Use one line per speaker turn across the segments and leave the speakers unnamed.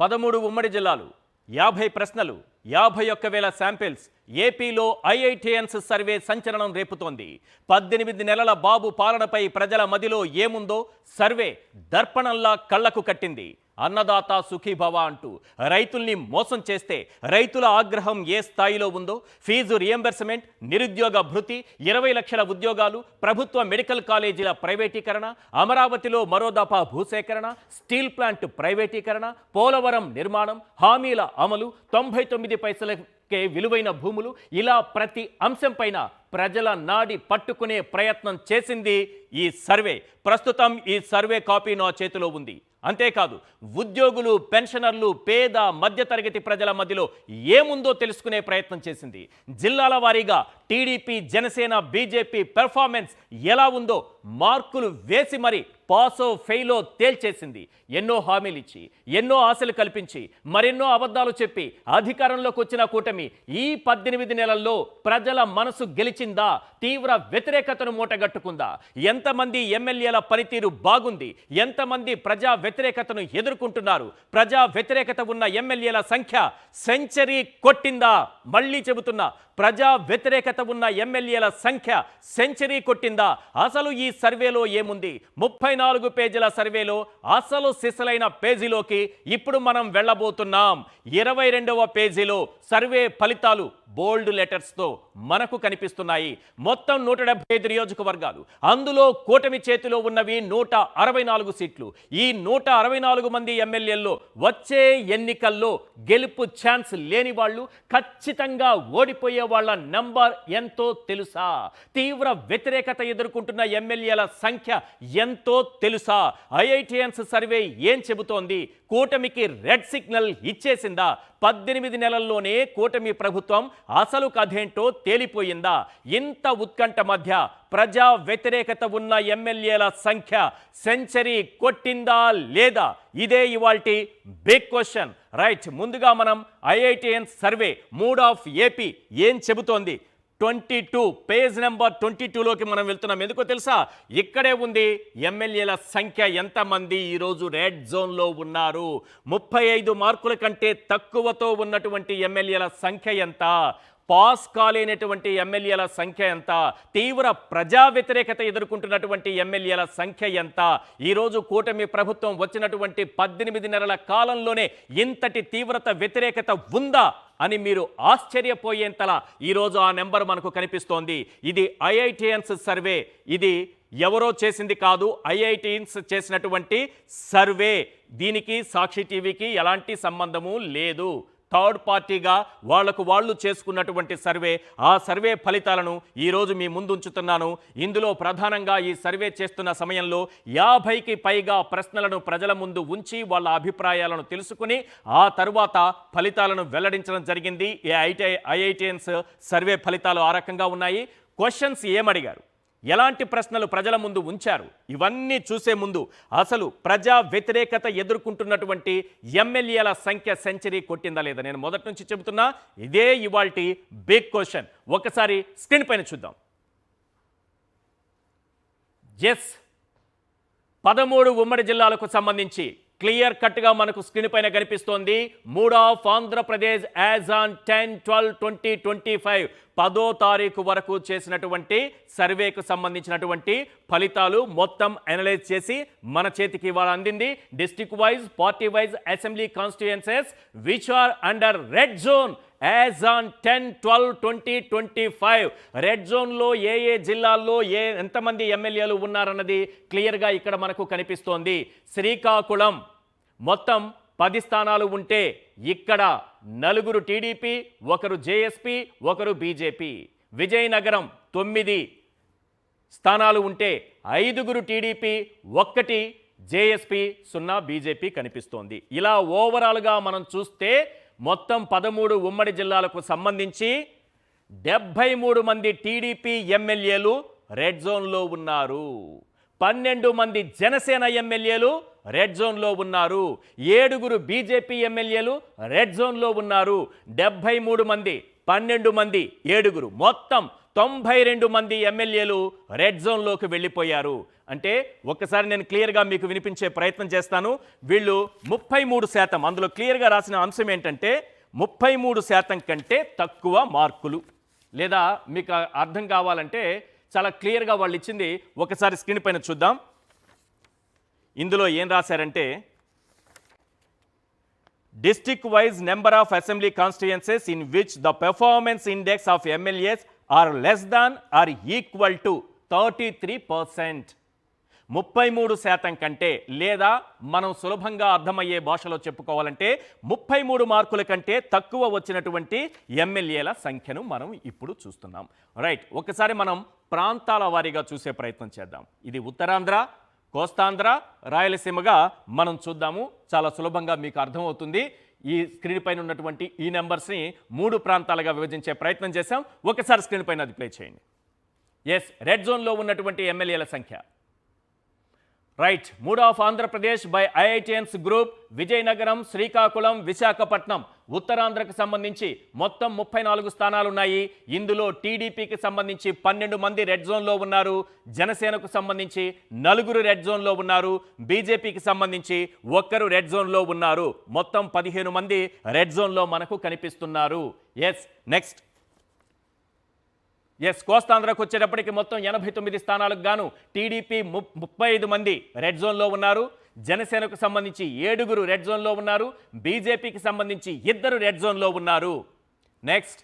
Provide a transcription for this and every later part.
13 ఉమ్మడి జిల్లాలు, 50 ప్రశ్నలు, 51,000 శాంపిల్స్. ఏపీలో ఐఐటిఎన్స్ సర్వే సంచలనం రేపుతోంది. 18 నెలల బాబు పాలనపై ప్రజల మదిలో ఏముందో సర్వే దర్పణంలా కళ్లకు కట్టింది. అన్నదాత సుఖీభవ అంటూ రైతుల్ని మోసం చేస్తే రైతుల ఆగ్రహం ఏ స్థాయిలో ఉందో, ఫీజు రియంబర్స్మెంట్, నిరుద్యోగ భృతి, 20 లక్షల ఉద్యోగాలు, ప్రభుత్వ మెడికల్ కాలేజీల ప్రైవేటీకరణ, అమరావతిలో మరో దఫా భూసేకరణ, స్టీల్ ప్లాంట్ ప్రైవేటీకరణ, పోలవరం నిర్మాణం, హామీల అమలు, 99 పైసలకే విలువైన భూములు, ఇలా ప్రతి అంశంపైన ప్రజల నాడి పట్టుకునే ప్రయత్నం చేసింది ఈ సర్వే. ప్రస్తుతం ఈ సర్వే కాపీ నా చేతిలో ఉంది. అంతేకాదు, ఉద్యోగులు, పెన్షనర్లు, పేద మధ్యతరగతి ప్రజల మధ్యలో ఏముందో తెలుసుకునే ప్రయత్నం చేసింది. జిల్లాల వారీగా టీడీపీ, జనసేన, బీజేపీ పెర్ఫార్మెన్స్ ఎలా ఉందో మార్కులు వేసి మరి పాసో ఫెయిలో తేల్చేసింది. ఎన్నో హామీలు ఇచ్చి, ఎన్నో ఆశలు కల్పించి, మరెన్నో అబద్ధాలు చెప్పి అధికారంలోకి వచ్చిన కూటమి ఈ 18 నెలల్లో ప్రజల మనసు గెలిచిందా? తీవ్ర వ్యతిరేకతను మూటగట్టుకుందా? ఎంతమంది ఎమ్మెల్యేల పనితీరు బాగుంది? ఎంతమంది ప్రజా వ్యతిరేకతను ఎదుర్కొంటున్నారు? ప్రజా వ్యతిరేకత ఉన్న ఎమ్మెల్యేల సంఖ్య సెంచరీ కొట్టిందా? మళ్ళీ చెబుతున్నా, ప్రజా వ్యతిరేకత ఉన్న ఎమ్మెల్యేల సంఖ్య సెంచరీ కొట్టిందా? అసలు ఈ సర్వేలో ఏముంది? 34 పేజీల సర్వేలో అసలు సిసలైన పేజీలోకి ఇప్పుడు మనం వెళ్ళబోతున్నాం. 22వ పేజీలో సర్వే ఫలితాలు బోల్డ్ లెటర్స్తో మనకు కనిపిస్తున్నాయి. మొత్తం 175 నియోజకవర్గాలు, అందులో కూటమి చేతిలో ఉన్నవి 164 సీట్లు. ఈ 164 మంది ఎమ్మెల్యేల్లో వచ్చే ఎన్నికల్లో గెలుపు ఛాన్స్ లేని వాళ్ళు, ఖచ్చితంగా ఓడిపోయే వాళ్ళ నంబర్ ఎంతో తెలుసా? తీవ్ర వ్యతిరేకత ఎదుర్కొంటున్న ఎమ్మెల్యేల సంఖ్య ఎంతో తెలుసా? ఐఐటిఎన్స్ సర్వే ఏం చెబుతోంది? కూటమికి రెడ్ సిగ్నల్ ఇచ్చేసిందా? 18 నెలల్లోనే కూటమి ప్రభుత్వం అసలు కథేంటో తేలిపోయిందా? ఇంత ఉత్కంఠ మధ్య ప్రజా వ్యతిరేకత ఉన్న ఎమ్మెల్యేల సంఖ్య సెంచరీ కొట్టిందా లేదా? ఇదే ఇవాల్టి బిగ్ క్వశ్చన్. రైట్, ముందుగా మనం IITians survey mood of AP ఏం చెబుతోంది? 22 పేజ్ నెంబర్ 22లోకి మనం వెళ్తున్నాం. ఎందుకో తెలుసా? ఇక్కడే ఉంది ఎమ్మెల్యేల సంఖ్య ఎంతమంది ఈరోజు రెడ్ జోన్లో ఉన్నారు. 35 మార్కుల కంటే తక్కువతో ఉన్నటువంటి ఎమ్మెల్యేల సంఖ్య ఎంత? పాస్ కాలేనటువంటి ఎమ్మెల్యేల సంఖ్య ఎంత? తీవ్ర ప్రజా వ్యతిరేకత ఎదుర్కొంటున్నటువంటి ఎమ్మెల్యేల సంఖ్య ఎంత? ఈరోజు కూటమి ప్రభుత్వం వచ్చినటువంటి 18 నెలల కాలంలోనే ఇంతటి తీవ్రత వ్యతిరేకత ఉందా అని మీరు ఆశ్చర్యపోయేంతలా ఈరోజు ఆ నెంబర్ మనకు కనిపిస్తోంది. ఇది ఐఐటిఎన్స్ సర్వే. ఇది ఎవరో చేసింది కాదు, ఐఐటిఎన్స్ చేసినటువంటి సర్వే. దీనికి సాక్షి టీవీకి ఎలాంటి సంబంధము లేదు. థర్డ్ పార్టీగా వాళ్ళు చేసుకున్నటువంటి సర్వే. ఆ సర్వే ఫలితాలను ఈరోజు మీ ముందు ఉంచుతున్నాను. ఇందులో ప్రధానంగా ఈ సర్వే చేస్తున్న సమయంలో 50కి పైగా ప్రశ్నలను ప్రజల ముందు ఉంచి వాళ్ళ అభిప్రాయాలను తెలుసుకుని ఆ తరువాత ఫలితాలను వెల్లడించడం జరిగింది. ఈ ఐఐటిఎన్స్ సర్వే ఫలితాలు ఆ రకంగా ఉన్నాయి. క్వశ్చన్స్ ఏమడిగారు, ఎలాంటి ప్రశ్నలు ప్రజల ముందు ఉంచారు, ఇవన్నీ చూసే ముందు అసలు ప్రజా వ్యతిరేకత ఎదుర్కొంటున్నటువంటి ఎమ్మెల్యేల సంఖ్య సెంచరీ కొట్టిందా లేదా? నేను మొదటి నుంచి చెబుతున్నా, ఇదే ఇవాల్టి బిగ్ క్వశ్చన్. ఒకసారి స్క్రీన్ పైన చూద్దాం. ఎస్, 13 ఉమ్మడి జిల్లాలకు సంబంధించి క్లియర్ కట్గా మనకు స్క్రీన్ పైన కనిపిస్తోంది. Mood of Andhra Pradesh as on 10/12/2025 10వ తారీఖు వరకు చేసినటువంటి సర్వేకు సంబంధించినటువంటి ఫలితాలు మొత్తం అనలైజ్ చేసి మన చేతికి ఇవాళ అందింది. District wise, party wise, assembly constituencies which are under red zone as on 10/12/2025. Red జోన్లో ఏ జిల్లాల్లో ఎంతమంది ఎమ్మెల్యేలు ఉన్నారన్నది క్లియర్గా ఇక్కడ మనకు కనిపిస్తోంది. శ్రీకాకుళం మొత్తం 10 స్థానాలు ఉంటే ఇక్కడ 4 టీడీపీ, 1 జేఎస్పీ, 1 బీజేపీ. విజయనగరం 9 స్థానాలు ఉంటే 5 టీడీపీ, 1 జేఎస్పీ, 0 బీజేపీ కనిపిస్తోంది. ఇలా ఓవరాల్గా మనం చూస్తే మొత్తం 13 ఉమ్మడి జిల్లాలకు సంబంధించి 73 మంది టీడీపీ ఎమ్మెల్యేలు రెడ్ జోన్లో ఉన్నారు. 12 మంది జనసేన ఎమ్మెల్యేలు రెడ్ జోన్లో ఉన్నారు. 7 బీజేపీ ఎమ్మెల్యేలు రెడ్ జోన్లో ఉన్నారు. 73 మంది, 12 మంది, 7 మొత్తం 92 మంది ఎమ్మెల్యేలు రెడ్ జోన్లోకి వెళ్ళిపోయారు. అంటే ఒక్కసారి నేను క్లియర్గా మీకు వినిపించే ప్రయత్నం చేస్తాను. వీళ్ళు 33%, అందులో క్లియర్గా రాసిన అంశం ఏంటంటే 33% కంటే తక్కువ మార్కులు. లేదా మీకు అర్థం కావాలంటే చాలా క్లియర్గా వాళ్ళు ఇచ్చింది ఒకసారి స్క్రీన్ పైన చూద్దాం. ఇందులో ఏం రాశారంటే district wise number of assembly constituencies in which the performance index of MLAs are less than or equal to 33%. 33% కంటే లేదా మనం సులభంగా అర్థమయ్యే భాషలో చెప్పుకోవాలంటే 33 మార్కుల కంటే తక్కువ వచ్చినటువంటి ఎమ్మెల్యేల సంఖ్యను మనం ఇప్పుడు చూస్తున్నాం. రైట్, ఒకసారి మనం ప్రాంతాల వారీగా చూసే ప్రయత్నం చేద్దాం. ఇది ఉత్తరాంధ్ర, కోస్తాంధ్ర, రాయలసీమగా మనం చూద్దాము. చాలా సులభంగా మీకు అర్థమవుతుంది. ఈ స్క్రీన్ పైన ఉన్నటువంటి ఈ నెంబర్స్ని 3 ప్రాంతాలుగా విభజించే ప్రయత్నం చేశాం. ఒకసారి స్క్రీన్ పైన అది ప్లే చేయండి. ఎస్, రెడ్ జోన్లో ఉన్నటువంటి ఎమ్మెల్యేల సంఖ్య. రైట్, 3 ఆఫ్ ఆంధ్రప్రదేశ్ బై ఐఐటిఎన్స్ గ్రూప్, విజయనగరం, శ్రీకాకుళం, విశాఖపట్నం. ఉత్తరాంధ్రకు సంబంధించి మొత్తం 34 స్థానాలున్నాయి. ఇందులో టీడీపీకి సంబంధించి 12 మంది రెడ్ జోన్లో ఉన్నారు, జనసేనకు సంబంధించి 4 రెడ్ జోన్లో ఉన్నారు, బీజేపీకి సంబంధించి 1 రెడ్ జోన్లో ఉన్నారు. మొత్తం 15 మంది రెడ్ జోన్లో మనకు కనిపిస్తున్నారు. Yes, next. ఎస్, కోస్తాంధ్రకు వచ్చేటప్పటికి మొత్తం 89 స్థానాలకు గాను టీడీపీ 35 మంది రెడ్ జోన్లో ఉన్నారు, జనసేనకు సంబంధించి 7 రెడ్ జోన్లో ఉన్నారు, బీజేపీకి సంబంధించి 2 రెడ్ జోన్లో ఉన్నారు. నెక్స్ట్,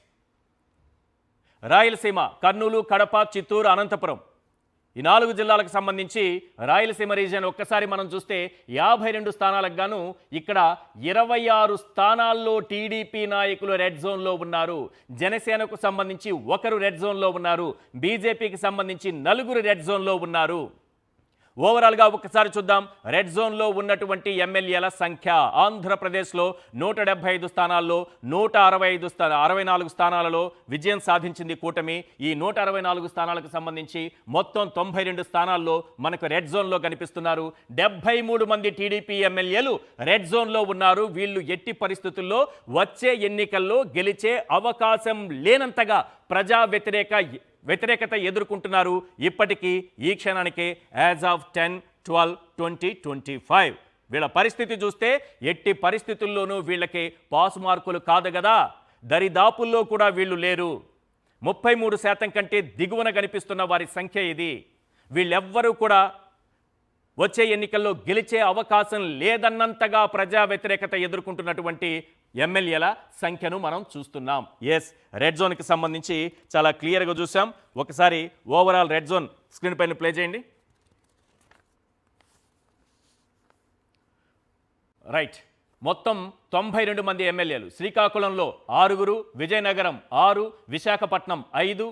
రాయలసీమ, కర్నూలు, కడప, చిత్తూరు, అనంతపురం. ఈ 4 జిల్లాలకు సంబంధించి రాయలసీమ రీజియన్ ఒక్కసారి మనం చూస్తే 52 స్థానాలకు గాను ఇక్కడ 26 స్థానాల్లో టీడీపీ నాయకులు రెడ్ జోన్లో ఉన్నారు, జనసేనకు సంబంధించి 1 రెడ్ జోన్లో ఉన్నారు, బీజేపీకి సంబంధించి 4 రెడ్ జోన్లో ఉన్నారు. ఓవరాల్గా ఒకసారి చూద్దాం రెడ్ జోన్లో ఉన్నటువంటి ఎమ్మెల్యేల సంఖ్య. ఆంధ్రప్రదేశ్లో 175 స్థానాల్లో 64 స్థానాలలో విజయం సాధించింది కూటమి. ఈ 164 స్థానాలకు సంబంధించి మొత్తం 92 స్థానాల్లో మనకు రెడ్ జోన్లో కనిపిస్తున్నారు. 73 మంది టీడీపీ ఎమ్మెల్యేలు రెడ్ జోన్లో ఉన్నారు. వీళ్ళు ఎట్టి పరిస్థితుల్లో వచ్చే ఎన్నికల్లో గెలిచే అవకాశం లేనంతగా ప్రజా వ్యతిరేకత ఎదుర్కొంటున్నారు ఇప్పటికీ, ఈ క్షణానికే, యాజ్ ఆఫ్ 10/12/2025. వీళ్ళ పరిస్థితి చూస్తే ఎట్టి పరిస్థితుల్లోనూ వీళ్ళకి పాస్ మార్కులు కాదు కదా, దరిదాపుల్లో కూడా వీళ్ళు లేరు. 33% కంటే దిగువన కనిపిస్తున్న వారి సంఖ్య ఇది. వీళ్ళెవ్వరూ కూడా వచ్చే ఎన్నికల్లో గెలిచే అవకాశం లేదన్నంతగా ప్రజా వ్యతిరేకత ఎదుర్కొంటున్నటువంటి ఎమ్మెల్యేల సంఖ్యను మనం చూస్తున్నాం. ఎస్, రెడ్ జోన్కి సంబంధించి చాలా క్లియర్గా చూసాం. ఒకసారి ఓవరాల్ రెడ్ జోన్ స్క్రీన్ పైన ప్లే చేయండి. రైట్, మొత్తం 92 మంది ఎమ్మెల్యేలు. శ్రీకాకుళంలో 6, విజయనగరం 6, విశాఖపట్నం 5,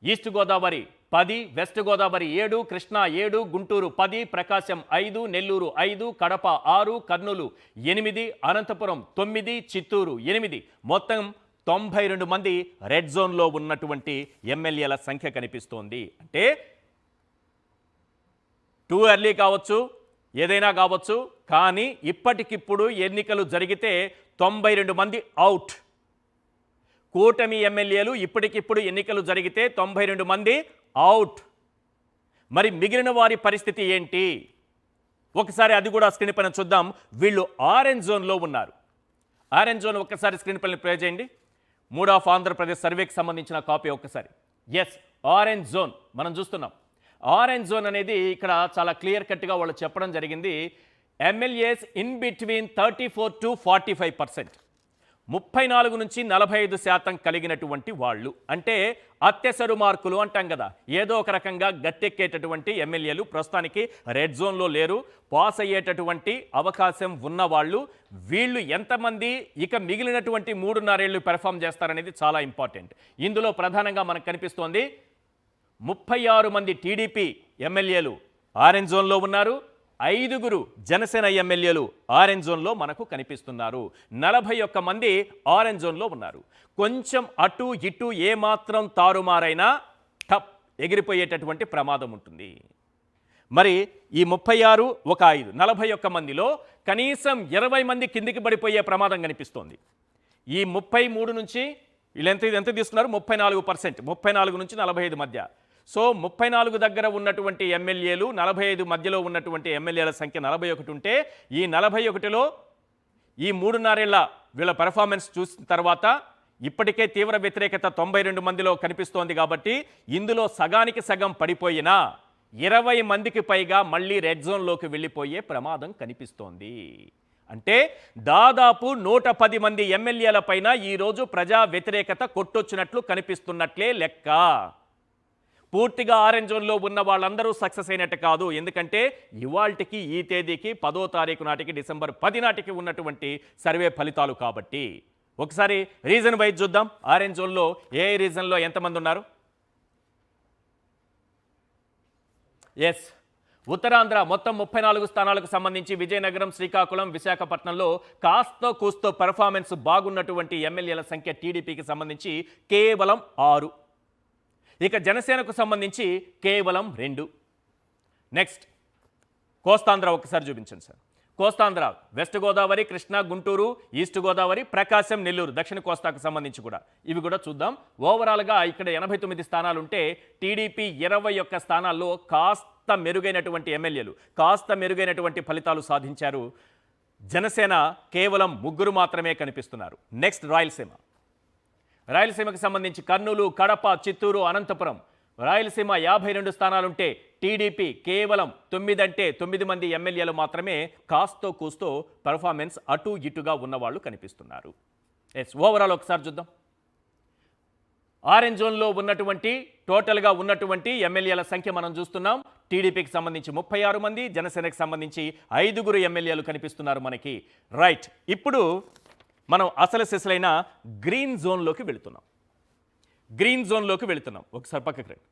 ఈస్ట్ గోదావరి 10, వెస్ట్ గోదావరి 7, కృష్ణా 7, గుంటూరు 10, ప్రకాశం 5, నెల్లూరు 5, కడప 6, కర్నూలు 8, అనంతపురం 9, చిత్తూరు 8. మొత్తం 92 మంది రెడ్ జోన్లో ఉన్నటువంటి ఎమ్మెల్యేల సంఖ్య కనిపిస్తోంది. అంటే టూ ఎర్లీ కావచ్చు, ఏదైనా కావచ్చు, కానీ ఇప్పటికిప్పుడు ఎన్నికలు జరిగితే 92 మంది అవుట్. కూటమి ఎమ్మెల్యేలు ఇప్పటికిప్పుడు ఎన్నికలు జరిగితే 92 మంది అవుట్. మరి మిగిలిన వారి పరిస్థితి ఏంటి? ఒకసారి అది కూడా స్క్రీన్ పైన చూద్దాం. వీళ్ళు ఆరెంజ్ జోన్లో ఉన్నారు. ఆరెంజ్ జోన్ ఒక్కసారి స్క్రీన్ పైన ప్లే చేయండి. 3 ఆఫ్ ఆంధ్రప్రదేశ్ సర్వేకి సంబంధించిన కాపీ ఒక్కసారి. ఎస్, ఆరెంజ్ జోన్ మనం చూస్తున్నాం. ఆరెంజ్ జోన్ అనేది ఇక్కడ చాలా క్లియర్ కట్గా వాళ్ళు చెప్పడం జరిగింది. ఎమ్మెల్యేస్ ఇన్ బిట్వీన్ 34 to 45%, 34 నుంచి 45% కలిగినటువంటి వాళ్ళు, అంటే అత్యసరు మార్కులు అంటాం కదా, ఏదో ఒక రకంగా గట్టెక్కేటటువంటి ఎమ్మెల్యేలు ప్రస్తుతానికి రెడ్ జోన్లో లేరు. పాస్ అయ్యేటటువంటి అవకాశం ఉన్నవాళ్ళు వీళ్ళు ఎంతమంది ఇక మిగిలినటువంటి 3.5 ఏళ్ళు పెర్ఫామ్ చేస్తారనేది చాలా ఇంపార్టెంట్. ఇందులో ప్రధానంగా మనకు కనిపిస్తోంది 36 మంది టీడీపీ ఎమ్మెల్యేలు ఆరెంజ్ జోన్లో ఉన్నారు, 5 జనసేన ఎమ్మెల్యేలు ఆరెంజ్ జోన్లో మనకు కనిపిస్తున్నారు, 41 మంది ఆరెంజ్ జోన్లో ఉన్నారు. కొంచెం అటు ఇటు ఏమాత్రం తారుమారైనా టప్ ఎగిరిపోయేటటువంటి ప్రమాదం ఉంటుంది. మరి ఈ 36 ఒక 5 41 మందిలో కనీసం 20 మంది కిందికి పడిపోయే ప్రమాదం కనిపిస్తోంది. ఈ 33 నుంచి వీళ్ళు ఎంత తీసుకున్నారు? 34%, 34 నుంచి 45 మధ్య. సో 34 దగ్గర ఉన్నటువంటి ఎమ్మెల్యేలు 45 మధ్యలో ఉన్నటువంటి ఎమ్మెల్యేల సంఖ్య 41 ఉంటే ఈ 41లో ఈ 3.5 ఏళ్ల వీళ్ళ పెర్ఫార్మెన్స్ చూసిన తర్వాత ఇప్పటికే తీవ్ర వ్యతిరేకత 92 మందిలో కనిపిస్తోంది కాబట్టి ఇందులో సగానికి సగం పడిపోయినా 20 మందికి పైగా మళ్ళీ రెడ్ జోన్లోకి వెళ్ళిపోయే ప్రమాదం కనిపిస్తోంది. అంటే దాదాపు 110 మంది ఎమ్మెల్యేల పైన ఈరోజు ప్రజా వ్యతిరేకత కొట్టొచ్చినట్లు కనిపిస్తున్నట్లే లెక్క. పూర్తిగా ఆరెంజ్ జోన్లో ఉన్న వాళ్ళందరూ సక్సెస్ అయినట్టు కాదు. ఎందుకంటే ఇవాల్టికి ఈ తేదీకి 10వ తారీఖు నాటికి డిసెంబర్ 10 నాటికి ఉన్నటువంటి సర్వే ఫలితాలు కాబట్టి ఒకసారి రీజన్ వైజ్ చూద్దాం. ఆరెంజ్ జోన్లో ఏ రీజన్లో ఎంతమంది ఉన్నారు? ఎస్, ఉత్తరాంధ్ర మొత్తం 34 స్థానాలకు సంబంధించి విజయనగరం, శ్రీకాకుళం, విశాఖపట్నంలో కాస్త కూస్తో పెర్ఫార్మెన్స్ బాగున్నటువంటి ఎమ్మెల్యేల సంఖ్య టీడీపీకి సంబంధించి కేవలం 6. ఇక జనసేనకు సంబంధించి కేవలం 2. నెక్స్ట్ కోస్తాంధ్ర ఒకసారి చూపించండి sir. Kostandhra west Godavari, Krishna, Guntur, east Godavari, Prakasam, Nellore, దక్షిణ కోస్తాకు సంబంధించి కూడా ఇవి కూడా చూద్దాం. ఓవరాల్గా ఇక్కడ 89 స్థానాలు ఉంటే టీడీపీ 21 స్థానాల్లో కాస్త మెరుగైనటువంటి ఎమ్మెల్యేలు, కాస్త మెరుగైనటువంటి ఫలితాలు సాధించారు. జనసేన కేవలం 3 మాత్రమే కనిపిస్తున్నారు. నెక్స్ట్ రాయలసీమ. రాయలసీమకు సంబంధించి కర్నూలు, కడప, చిత్తూరు, అనంతపురం, రాయలసీమ 52 స్థానాలుంటే టీడీపీ కేవలం 9 అంటే 9 మంది ఎమ్మెల్యేలు మాత్రమే కాస్తో కూస్తో పెర్ఫార్మెన్స్ అటు ఇటుగా ఉన్నవాళ్ళు కనిపిస్తున్నారు. ఎస్, ఓవరాల్ ఒకసారి చూద్దాం. ఆరెంజ్ జోన్లో ఉన్నటువంటి టోటల్గా ఉన్నటువంటి ఎమ్మెల్యేల సంఖ్య మనం చూస్తున్నాం. టీడీపీకి సంబంధించి 36 మంది, జనసేనకు సంబంధించి 5 ఎమ్మెల్యేలు కనిపిస్తున్నారు మనకి. రైట్, ఇప్పుడు మనం అసలు సిసలైన గ్రీన్ జోన్లోకి వెళుతున్నాం. గ్రీన్ జోన్లోకి వెళుతున్నాం. ఒకసారి పక్కకి రండి.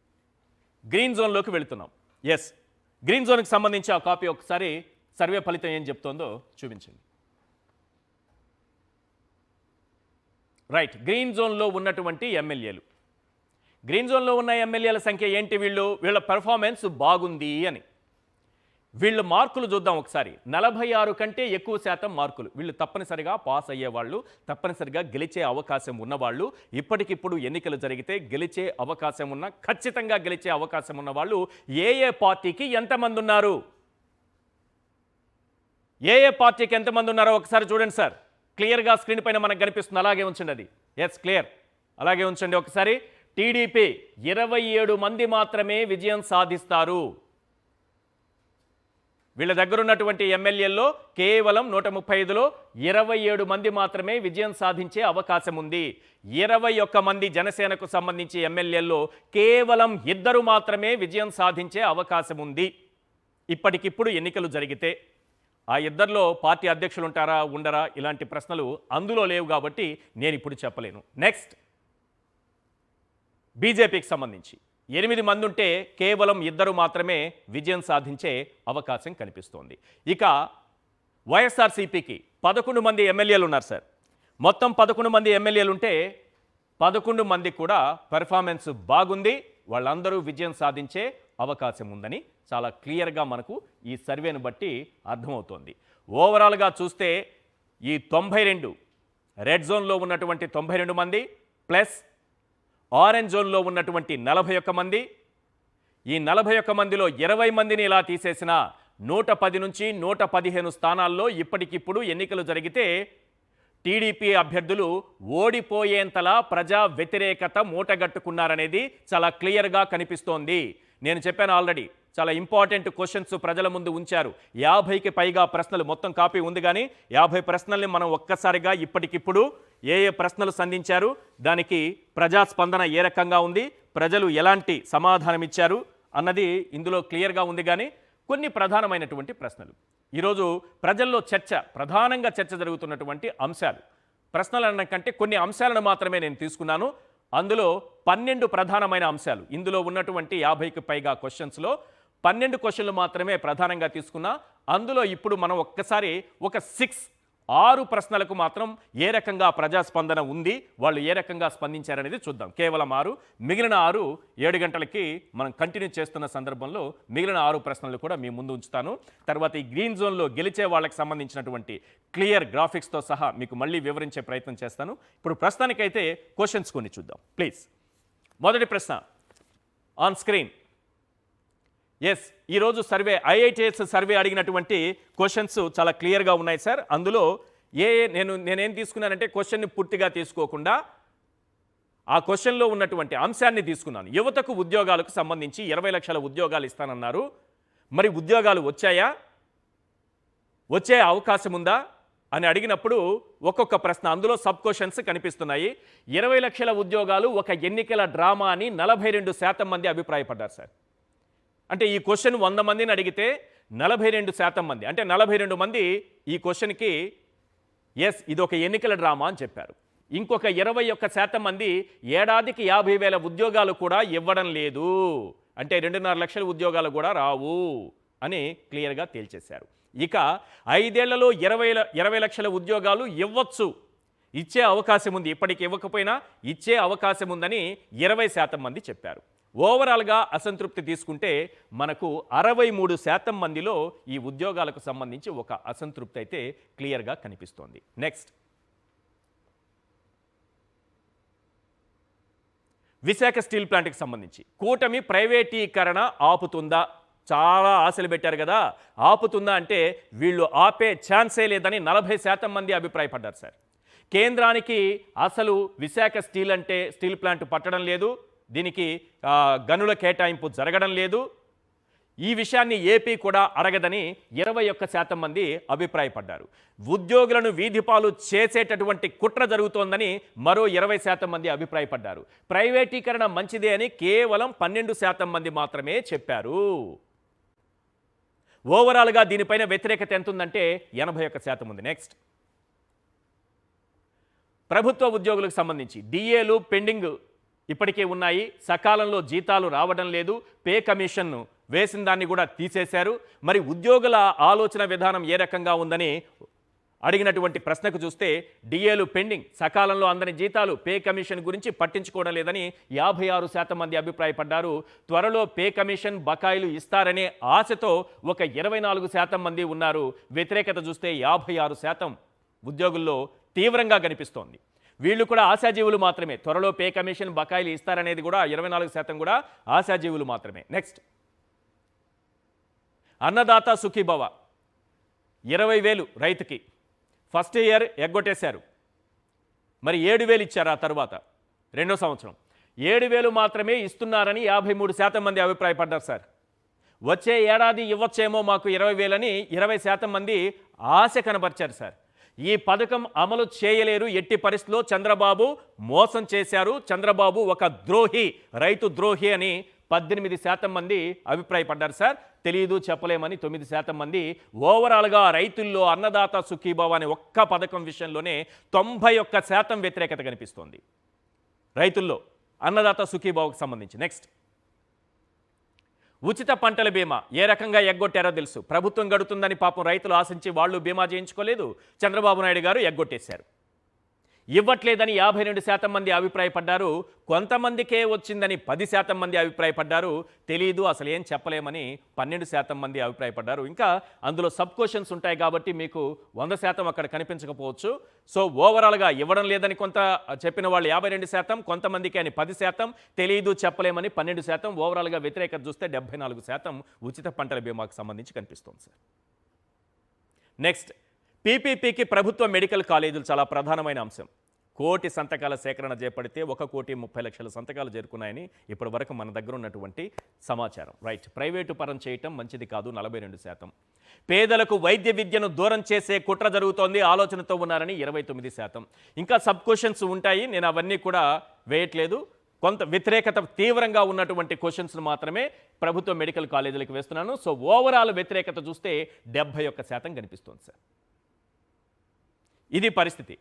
గ్రీన్ జోన్లోకి వెళుతున్నాం. ఎస్, గ్రీన్ జోన్కి సంబంధించి ఆ కాపీ ఒకసారి సర్వే ఫలితం ఏం చెప్తోందో చూపించండి. రైట్, గ్రీన్ జోన్లో ఉన్నటువంటి ఎమ్మెల్యేలు, గ్రీన్ జోన్లో ఉన్న ఎమ్మెల్యేల సంఖ్య ఏంటి? వీళ్ళ పెర్ఫార్మెన్స్ బాగుంది అని. వీళ్ళ మార్కులు చూద్దాం ఒకసారి. 46 కంటే ఎక్కువ శాతం మార్కులు. వీళ్ళు తప్పనిసరిగా పాస్ అయ్యేవాళ్ళు, తప్పనిసరిగా గెలిచే అవకాశం ఉన్నవాళ్ళు. ఇప్పటికిప్పుడు ఎన్నికలు జరిగితే గెలిచే అవకాశం ఉన్న, ఖచ్చితంగా గెలిచే అవకాశం ఉన్న వాళ్ళు ఏ పార్టీకి ఎంతమంది ఉన్నారు? ఏ పార్టీకి ఎంతమంది ఉన్నారో ఒకసారి చూడండి సార్. క్లియర్గా స్క్రీన్ పైన మనకు కనిపిస్తుంది. అలాగే ఉంచండి అది. ఎస్, క్లియర్, అలాగే ఉంచండి ఒకసారి. టీడీపీ 27 మంది మాత్రమే విజయం సాధిస్తారు. వీళ్ళ దగ్గర ఉన్నటువంటి ఎమ్మెల్యేల్లో కేవలం 135లో 27 మంది మాత్రమే విజయం సాధించే అవకాశం ఉంది. 21 మంది జనసేనకు సంబంధించి ఎమ్మెల్యేల్లో కేవలం 2 మాత్రమే విజయం సాధించే అవకాశం ఉంది. ఇప్పటికిప్పుడు ఎన్నికలు జరిగితే ఆ 2లో పార్టీ అధ్యక్షులు ఉంటారా, ఉండరా, ఇలాంటి ప్రశ్నలు అందులో లేవు కాబట్టి నేను ఇప్పుడు చెప్పలేను. నెక్స్ట్ బీజేపీకి సంబంధించి 8 మంది ఉంటే కేవలం 2 మాత్రమే విజయం సాధించే అవకాశం కనిపిస్తోంది. ఇక వైఎస్ఆర్సీపీకి 11 మంది ఎమ్మెల్యేలు ఉన్నారు సార్. మొత్తం 11 మంది ఎమ్మెల్యేలు ఉంటే 11 మంది కూడా పెర్ఫార్మెన్స్ బాగుంది, వాళ్ళందరూ విజయం సాధించే అవకాశం ఉందని చాలా క్లియర్గా మనకు ఈ సర్వేను బట్టి అర్థమవుతోంది. ఓవరాల్గా చూస్తే ఈ 92 రెడ్ జోన్లో ఉన్నటువంటి 92 మంది ప్లస్ ఆరెంజ్ జోన్లో ఉన్నటువంటి 41 మంది, ఈ 41 మందిలో 20 మందిని ఇలా తీసేసిన 110 నుంచి 115 స్థానాల్లో ఇప్పటికిప్పుడు ఎన్నికలు జరిగితే టీడీపీ అభ్యర్థులు ఓడిపోయేంతలా ప్రజా వ్యతిరేకత మూటగట్టుకున్నారనేది చాలా క్లియర్గా కనిపిస్తోంది. నేను చెప్పాను ఆల్రెడీ, చాలా ఇంపార్టెంట్ క్వశ్చన్స్ ప్రజల ముందు ఉంచారు. 50కి పైగా ప్రశ్నలు, మొత్తం కాపీ ఉంది కానీ 50 ప్రశ్నల్ని మనం ఒక్కసారిగా ఇప్పటికిప్పుడు ఏ ప్రశ్నలు సంధించారు, దానికి ప్రజాస్పందన ఏ రకంగా ఉంది, ప్రజలు ఎలాంటి సమాధానం ఇచ్చారు అన్నది ఇందులో క్లియర్గా ఉంది. కానీ కొన్ని ప్రధానమైనటువంటి ప్రశ్నలు ఈరోజు ప్రజల్లో ప్రధానంగా చర్చ జరుగుతున్నటువంటి అంశాలు, ప్రశ్నలు అన్న కంటే కొన్ని అంశాలను మాత్రమే నేను తీసుకున్నాను. అందులో 12 ప్రధానమైన అంశాలు, ఇందులో ఉన్నటువంటి 50కి పైగా క్వశ్చన్స్లో 12 క్వశ్చన్లు మాత్రమే ప్రధానంగా తీసుకున్నా. అందులో ఇప్పుడు మనం ఒక్కసారి ఒక 6 ప్రశ్నలకు మాత్రం ఏ రకంగా ప్రజాస్పందన ఉంది, వాళ్ళు ఏ రకంగా స్పందించారనేది చూద్దాం. కేవలం 6, మిగిలిన 6 7 గంటలకి మనం కంటిన్యూ చేస్తున్న సందర్భంలో మిగిలిన 6 ప్రశ్నలు కూడా మీ ముందు ఉంచుతాను. తర్వాత ఈ గ్రీన్ జోన్లో గెలిచే వాళ్ళకి సంబంధించినటువంటి క్లియర్ గ్రాఫిక్స్తో సహా మీకు మళ్ళీ వివరించే ప్రయత్నం చేస్తాను. ఇప్పుడు ప్రస్తుతానికైతే క్వశ్చన్స్ కొన్ని చూద్దాం ప్లీజ్. మొదటి ప్రశ్న, ఆన్ స్క్రీన్. ఎస్, ఈరోజు సర్వే ఐఐటిఎస్ సర్వే అడిగినటువంటి క్వశ్చన్స్ చాలా క్లియర్గా ఉన్నాయి సార్. అందులో నేనేం తీసుకున్నానంటే క్వశ్చన్ని పూర్తిగా తీసుకోకుండా ఆ క్వశ్చన్లో ఉన్నటువంటి అంశాన్ని తీసుకున్నాను. యువతకు ఉద్యోగాలకు సంబంధించి 20 లక్షల ఉద్యోగాలు ఇస్తానన్నారు. మరి ఉద్యోగాలు వచ్చాయా, వచ్చే అవకాశం ఉందా అని అడిగినప్పుడు ఒక్కొక్క ప్రశ్న, అందులో సబ్ క్వశ్చన్స్ కనిపిస్తున్నాయి. 20 లక్షల ఉద్యోగాలు ఒక ఎన్నికల డ్రామా అని 42% మంది అభిప్రాయపడ్డారు సార్. అంటే ఈ క్వశ్చన్ 100 మందిని అడిగితే 42% మంది, అంటే 42 మంది ఈ క్వశ్చన్కి ఎస్ ఇది ఒక ఎన్నికల డ్రామా అని చెప్పారు. ఇంకొక 21% మంది ఏడాదికి 50,000 ఉద్యోగాలు కూడా ఇవ్వడం లేదు, అంటే 2.5 లక్షల ఉద్యోగాలు కూడా రావు అని క్లియర్గా తేల్చేశారు. ఇక 5 ఏళ్లలో 20 లక్షల ఉద్యోగాలు ఇవ్వచ్చు, ఇచ్చే అవకాశం ఉంది, ఇప్పటికి ఇవ్వకపోయినా ఇచ్చే అవకాశం ఉందని 20% మంది చెప్పారు. ఓవరాల్గా అసంతృప్తి తీసుకుంటే మనకు 63% మందిలో ఈ ఉద్యోగాలకు సంబంధించి ఒక అసంతృప్తి అయితే క్లియర్గా కనిపిస్తోంది. నెక్స్ట్, విశాఖ స్టీల్ ప్లాంట్కి సంబంధించి కూటమి ప్రైవేటీకరణ ఆపుతుందా? చాలా ఆశలు పెట్టారు కదా, ఆపుతుందా అంటే వీళ్ళు ఆపే ఛాన్సే లేదని 40% మంది అభిప్రాయపడ్డారు సార్. కేంద్రానికి అసలు విశాఖ స్టీల్ ప్లాంట్ పట్టడం లేదు, దీనికి గనుల కేటాయింపు జరగడం లేదు, ఈ విషయాన్ని ఏపీ కూడా అడగదని 21% మంది అభిప్రాయపడ్డారు. ఉద్యోగులను వీధిపాలు చేసేటటువంటి కుట్ర జరుగుతోందని మరో 20% మంది అభిప్రాయపడ్డారు. ప్రైవేటీకరణ మంచిదే అని కేవలం 12% మంది మాత్రమే చెప్పారు. ఓవరాల్గా దీనిపైన వ్యతిరేకత ఎంత ఉందంటే 81% ఉంది. నెక్స్ట్, ప్రభుత్వ ఉద్యోగులకు సంబంధించి డిఏలు పెండింగ్ ఇప్పటికే ఉన్నాయి, సకాలంలో జీతాలు రావడం లేదు, పే కమిషన్ను వేసిన దాన్ని కూడా తీసేశారు. మరి ఉద్యోగుల ఆలోచన విధానం ఏ రకంగా ఉందని అడిగినటువంటి ప్రశ్నకు చూస్తే డిఏలు పెండింగ్, సకాలంలో అందని జీతాలు, పే కమిషన్ గురించి పట్టించుకోవడం లేదని 56% మంది అభిప్రాయపడ్డారు. త్వరలో పే కమిషన్ బకాయిలు ఇస్తారనే ఆశతో ఒక 24% మంది ఉన్నారు. వ్యతిరేకత చూస్తే 56% ఉద్యోగుల్లో తీవ్రంగా కనిపిస్తోంది. వీళ్ళు కూడా ఆశాజీవులు మాత్రమే, త్వరలో పే కమిషన్ బకాయిలు ఇస్తారనేది కూడా 24% కూడా ఆశాజీవులు మాత్రమే. నెక్స్ట్, అన్నదాత సుఖీభవ 20,000 రైతుకి ఫస్ట్ ఇయర్ ఎగ్గొట్టేశారు. మరి 7,000 ఇచ్చారు ఆ తర్వాత రెండో సంవత్సరం. 7,000 మాత్రమే ఇస్తున్నారని 53% మంది అభిప్రాయపడ్డారు సార్. వచ్చే ఏడాది ఇవ్వచ్చేమో మాకు 20,000 అని 20% మంది ఆశ కనబరిచారు సార్. ఈ పథకం అమలు చేయలేరు ఎట్టి పరిస్థితుల్లో, చంద్రబాబు మోసం చేశారు, చంద్రబాబు ఒక ద్రోహి, రైతు ద్రోహి అని 18% మంది అభిప్రాయపడ్డారు సార్. తెలియదు చెప్పలేమని 9% మంది. ఓవరాల్గా రైతుల్లో అన్నదాత సుఖీభవ అనే ఒక్క పథకం విషయంలోనే 91% వ్యతిరేకత కనిపిస్తోంది రైతుల్లో అన్నదాత సుఖీభవకు సంబంధించి. నెక్స్ట్, ఉచిత పంటల బీమా ఏ రకంగా ఎగ్గొట్టారో తెలుసు. ప్రభుత్వం గడుతుందని పాపం రైతులు ఆశించి వాళ్ళు బీమా చేయించుకోలేదు, చంద్రబాబు నాయుడు గారు ఎగ్గొట్టేశారు. ఇవ్వట్లేదని 52% మంది అభిప్రాయపడ్డారు. కొంతమందికే వచ్చిందని 10% మంది అభిప్రాయపడ్డారు. తెలీదు అసలు ఏం చెప్పలేమని 12% మంది అభిప్రాయపడ్డారు. ఇంకా అందులో సబ్ క్వశ్చన్స్ ఉంటాయి కాబట్టి మీకు 100% అక్కడ కనిపించకపోవచ్చు. సో ఓవరాల్గా ఇవ్వడం లేదని కొంత చెప్పిన వాళ్ళు 52%, కొంతమందికి అని 10%, తెలీదు చెప్పలేమని 12%, ఓవరాల్గా వ్యతిరేకత చూస్తే 74% ఉచిత పంటల బీమాకు సంబంధించి కనిపిస్తుంది సార్. నెక్స్ట్, పీపీపీకి ప్రభుత్వ మెడికల్ కాలేజీలు చాలా ప్రధానమైన అంశం. 1 కోటి సంతకాల సేకరణ చేపడితే 1,30,00,000 సంతకాలు చేరుకున్నాయని ఇప్పటి వరకు మన దగ్గర ఉన్నటువంటి సమాచారం. రైట్, ప్రైవేటు పరం చేయటం మంచిది కాదు 42%. పేదలకు వైద్య విద్యను దూరం చేసే కుట్ర జరుగుతోంది, ఆలోచనతో ఉన్నారని 29%. ఇంకా సబ్ క్వశ్చన్స్ ఉంటాయి, నేను అవన్నీ కూడా వేయట్లేదు. కొంత వ్యతిరేకత తీవ్రంగా ఉన్నటువంటి క్వశ్చన్స్ మాత్రమే ప్రభుత్వ మెడికల్ కాలేజీలకు వేస్తున్నాను. సో ఓవరాల్ వ్యతిరేకత చూస్తే 71% కనిపిస్తుంది సార్. ఇది పరిస్థితి.